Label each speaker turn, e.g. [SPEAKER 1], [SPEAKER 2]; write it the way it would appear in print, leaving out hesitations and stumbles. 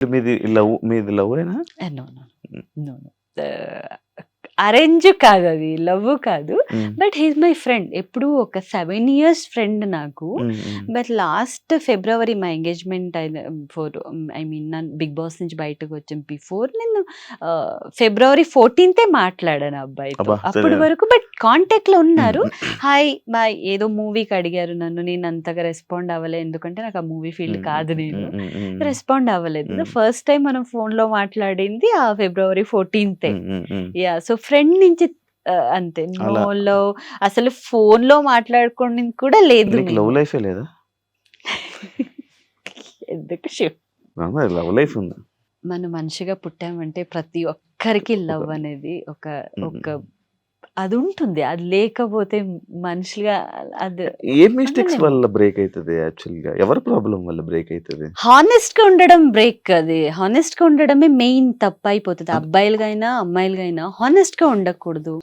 [SPEAKER 1] మీది లవ్వేనా?
[SPEAKER 2] No no no no. Arrange కాదు, అది లవ్ కాదు. But he's my friend. ఎప్పుడు ఒక 7 years ఫ్రెండ్ నాకు. బట్ లాస్ట్ ఫిబ్రవరి మా ఎంగేజ్మెంట్ అయిన ఐ మీన్ బిగ్ బాస్ నుంచి బయటకు వచ్చాను బిఫోర్ నేను ఫిబ్రవరి 14th మాట్లాడాను అబ్బాయితో.
[SPEAKER 1] అబ్బా,
[SPEAKER 2] అప్పటి వరకు బట్ కాంటాక్ట్ లో ఉన్నారు. హాయ్ బాయ్ ఏదో మూవీకి అడిగారు నన్ను, నేను అంతగా రెస్పాండ్ అవ్వలేదు ఎందుకంటే నాకు ఆ మూవీ ఫీల్డ్ కాదు, నేను రెస్పాండ్ అవ్వలేదు. ఫస్ట్ టైం మనం ఫోన్ లో మాట్లాడింది ఆ ఫిబ్రవరి 14th. యా, సో ఫ్రెండ్ నుంచి అంతే. నో లవ్, అసలు ఫోన్ లో మాట్లాడుకోవడం కూడా లేదు.
[SPEAKER 1] లవ్ లైఫ్ లేదా?
[SPEAKER 2] ఎందుకు
[SPEAKER 1] లవ్ లైఫ్ ఉందా?
[SPEAKER 2] మనం మనిషిగా పుట్టామంటే ప్రతి ఒక్కరికి లవ్ అనేది ఒక అది ఉంటుంది. అది లేకపోతే మనిషిగా అది
[SPEAKER 1] ఏ మిస్టేక్స్ వల్ల బ్రేక్ అవుతుంది? యాక్చువల్గా ఎవరి ప్రాబ్లం వల్ల బ్రేక్ అవుతుంది?
[SPEAKER 2] హానెస్ట్ గా ఉండడం బ్రేక్. అది హానెస్ట్ గా ఉండడమే మెయిన్ తప్పు అయిపోతుంది. అబ్బాయిలుగైనా అమ్మాయిలుగైనా హానెస్ట్ గా ఉండకూడదు.